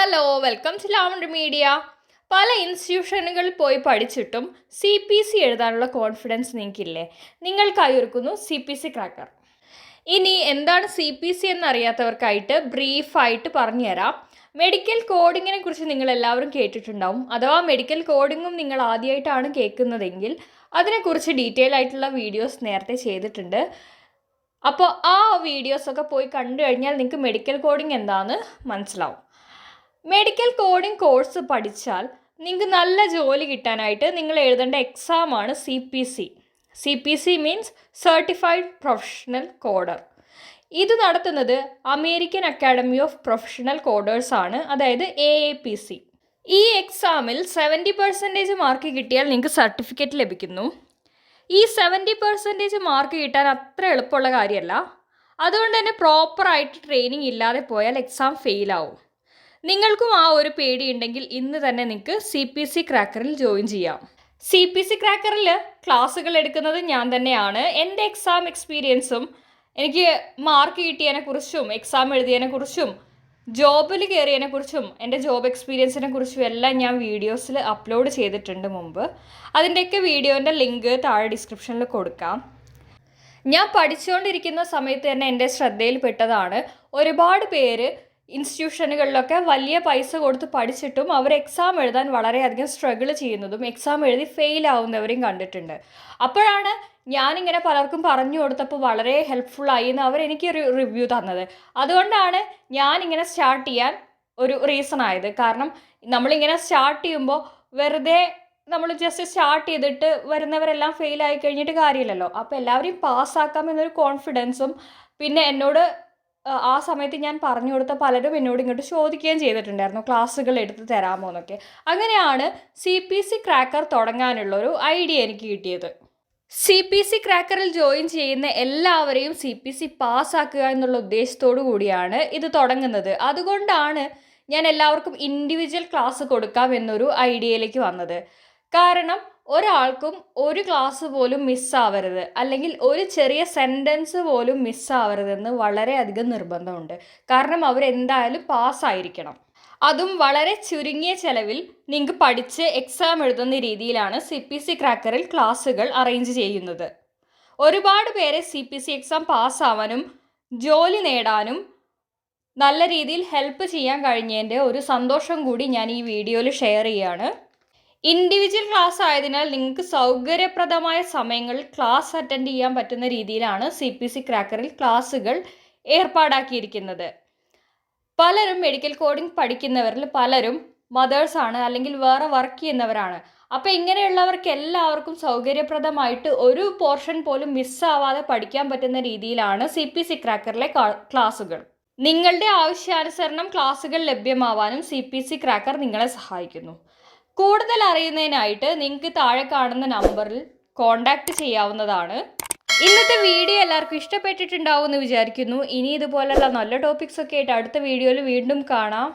Hello welcome to Lavender Media. പല ഇൻസ്റ്റിറ്റ്യൂഷനുകളിൽ പോയി പഠിച്ചിട്ടും CPC എഴുതാനുള്ള കോൺഫിഡൻസ് നിങ്ങൾക്കില്ലേ? നിങ്ങൾക്കായി ഒരുക്കുന്നു CPC Cracker. ഇനി എന്താണ് CPC എന്നറിയാത്തവർക്കായിട്ട് ബ്രീഫായിട്ട് പറഞ്ഞുതരാം. മെഡിക്കൽ കോഡിങ്ങിനെ കുറിച്ച് നിങ്ങൾ എല്ലാവരും കേട്ടിട്ടുണ്ടാവും. അഥവാ മെഡിക്കൽ കോഡിങ്ങും നിങ്ങൾ ആദ്യമായിട്ടാണ് കേൾക്കുന്നതെങ്കിൽ അതിനെക്കുറിച്ച് ഡീറ്റെയിൽ ആയിട്ടുള്ള വീഡിയോസ് നേരത്തെ ചെയ്തിട്ടുണ്ട്. അപ്പോൾ ആ വീഡിയോസൊക്കെ പോയി കണ്ടു കഴിഞ്ഞാൽ നിങ്ങൾക്ക് മെഡിക്കൽ കോഡിങ് എന്താണെന്ന് മനസ്സിലാവും. മെഡിക്കൽ കോഡിംഗ് കോഴ്സ് പഠിച്ചാൽ നിങ്ങൾക്ക് നല്ല ജോലി കിട്ടാനായിട്ട് നിങ്ങൾ എഴുതേണ്ട എക്സാമാണ് CPC മീൻസ് സർട്ടിഫൈഡ് പ്രൊഫഷണൽ കോഡർ. ഇത് നടത്തുന്നത് American academy of professional coders ആണ്, അതായത് AAPC. ഈ എക്സാമിൽ 70% മാർക്ക് കിട്ടിയാൽ നിങ്ങൾക്ക് സർട്ടിഫിക്കറ്റ് ലഭിക്കുന്നു. ഈ 70% മാർക്ക് കിട്ടാൻ അത്ര എളുപ്പമുള്ള കാര്യമല്ല. അതുകൊണ്ട് തന്നെ പ്രോപ്പറായിട്ട് ട്രെയിനിങ് ഇല്ലാതെ പോയാൽ എക്സാം ഫെയിലാവും. നിങ്ങൾക്കും ആ ഒരു പേടിയുണ്ടെങ്കിൽ ഇന്ന് തന്നെ നിങ്ങൾക്ക് CPC Crackerൽ ജോയിൻ ചെയ്യാം. CPC Crackerൽ ക്ലാസ്സുകൾ എടുക്കുന്നത് ഞാൻ തന്നെയാണ്. എൻ്റെ എക്സാം എക്സ്പീരിയൻസും എനിക്ക് മാർക്ക് കിട്ടിയതിനെക്കുറിച്ചും എക്സാം എഴുതിയതിനെക്കുറിച്ചും ജോബിൽ കയറിയതിനെക്കുറിച്ചും എൻ്റെ ജോബ് എക്സ്പീരിയൻസിനെ കുറിച്ചും എല്ലാം ഞാൻ വീഡിയോസിൽ അപ്ലോഡ് ചെയ്തിട്ടുണ്ട് മുമ്പ്. അതിൻ്റെയൊക്കെ വീഡിയോൻ്റെ ലിങ്ക് താഴെ ഡിസ്ക്രിപ്ഷനിൽ കൊടുക്കാം. ഞാൻ പഠിച്ചുകൊണ്ടിരിക്കുന്ന സമയത്ത് തന്നെ എൻ്റെ ശ്രദ്ധയിൽപ്പെട്ടതാണ് ഒരുപാട് പേര് ഇൻസ്റ്റിറ്റ്യൂഷനുകളിലൊക്കെ വലിയ പൈസ കൊടുത്ത് പഠിച്ചിട്ടും അവർ എക്സാം എഴുതാൻ വളരെയധികം സ്ട്രഗിൾ ചെയ്യുന്നതും എക്സാം എഴുതി ഫെയിൽ ആവുന്നവരെയും കണ്ടിട്ടുണ്ട്. അപ്പോഴാണ് ഞാനിങ്ങനെ പലർക്കും പറഞ്ഞു കൊടുത്തപ്പോൾ വളരെ ഹെൽപ്ഫുള്ളായി എന്ന് അവരെനിക്കൊരു റിവ്യൂ തന്നത്. അതുകൊണ്ടാണ് ഞാനിങ്ങനെ സ്റ്റാർട്ട് ചെയ്യാൻ ഒരു റീസൺ ആയത്. കാരണം നമ്മളിങ്ങനെ സ്റ്റാർട്ട് ചെയ്യുമ്പോൾ വെറുതെ നമ്മൾ ജസ്റ്റ് സ്റ്റാർട്ട് ചെയ്തിട്ട് വരുന്നവരെല്ലാം ഫെയിൽ ആയി കഴിഞ്ഞിട്ട് കാര്യമില്ലല്ലോ. അപ്പോൾ എല്ലാവരെയും പാസ്സാക്കാം എന്നൊരു കോൺഫിഡൻസും പിന്നെ എന്നോട് ആ സമയത്ത് ഞാൻ പറഞ്ഞു കൊടുത്ത പലരും എന്നോട് ഇങ്ങോട്ട് ചോദിക്കുകയും ചെയ്തിട്ടുണ്ടായിരുന്നു ക്ലാസ്സുകൾ എടുത്ത് തരാമോ എന്നൊക്കെ. അങ്ങനെയാണ് CPC Cracker തുടങ്ങാനുള്ളൊരു ഐഡിയ എനിക്ക് കിട്ടിയത്. CPC Crackerൽ ജോയിൻ ചെയ്യുന്ന എല്ലാവരെയും CPC പാസ്സാക്കുക എന്നുള്ള ഉദ്ദേശത്തോടു കൂടിയാണ് ഇത് തുടങ്ങുന്നത്. അതുകൊണ്ടാണ് ഞാൻ എല്ലാവർക്കും ഇൻഡിവിജ്വൽ ക്ലാസ് കൊടുക്കാം എന്നൊരു ഐഡിയയിലേക്ക് വന്നത്. കാരണം ഒരാൾക്കും ഒരു ക്ലാസ് പോലും മിസ്സാവരുത്, അല്ലെങ്കിൽ ഒരു ചെറിയ സെൻറ്റൻസ് പോലും മിസ്സാവരുതെന്ന് വളരെയധികം നിർബന്ധമുണ്ട്. കാരണം അവരെന്തായാലും പാസ്സായിരിക്കണം. അതും വളരെ ചുരുങ്ങിയ ചിലവിൽ നിങ്ങൾക്ക് പഠിച്ച് എക്സാം എഴുതുന്ന രീതിയിലാണ് CPC Crackerൽ ക്ലാസ്സുകൾ അറേഞ്ച് ചെയ്യുന്നത്. ഒരുപാട് പേരെ CPC എക്സാം പാസ്സാവാനും ജോലി നേടാനും നല്ല രീതിയിൽ ഹെൽപ്പ് ചെയ്യാൻ കഴിഞ്ഞതിൻ്റെ ഒരു സന്തോഷം കൂടി ഞാൻ ഈ വീഡിയോയിൽ ഷെയർ ചെയ്യുകയാണ്. ഇൻഡിവിജ്വൽ ക്ലാസ് ആയതിനാൽ നിങ്ങൾക്ക് സൗകര്യപ്രദമായ സമയങ്ങളിൽ ക്ലാസ് അറ്റൻഡ് ചെയ്യാൻ പറ്റുന്ന രീതിയിലാണ് CPC Crackerൽ ക്ലാസ്സുകൾ ഏർപ്പാടാക്കിയിരിക്കുന്നത്. പലരും മെഡിക്കൽ കോഡിംഗ് പഠിക്കുന്നവരിൽ പലരും മദേഴ്സാണ്, അല്ലെങ്കിൽ വേറെ വർക്ക് ചെയ്യുന്നവരാണ്. അപ്പോൾ ഇങ്ങനെയുള്ളവർക്ക് എല്ലാവർക്കും സൗകര്യപ്രദമായിട്ട് ഒരു പോർഷൻ പോലും മിസ്സാവാതെ പഠിക്കാൻ പറ്റുന്ന രീതിയിലാണ് CPC Crackerലെ ക്ലാസ്സുകൾ. നിങ്ങളുടെ ആവശ്യാനുസരണം ക്ലാസ്സുകൾ ലഭ്യമാവാനും CPC Cracker നിങ്ങളെ സഹായിക്കുന്നു. കൂടുതൽ അറിയുന്നതിനായിട്ട് നിങ്ങൾക്ക് താഴെ കാണുന്ന നമ്പറിൽ കോൺടാക്റ്റ് ചെയ്യാവുന്നതാണ്. ഇന്നത്തെ വീഡിയോ എല്ലാവർക്കും ഇഷ്ടപ്പെട്ടിട്ടുണ്ടാവും എന്ന് വിചാരിക്കുന്നു. ഇനി ഇതുപോലുള്ള നല്ല ടോപ്പിക്സൊക്കെ ആയിട്ട് അടുത്ത വീഡിയോയിൽ വീണ്ടും കാണാം.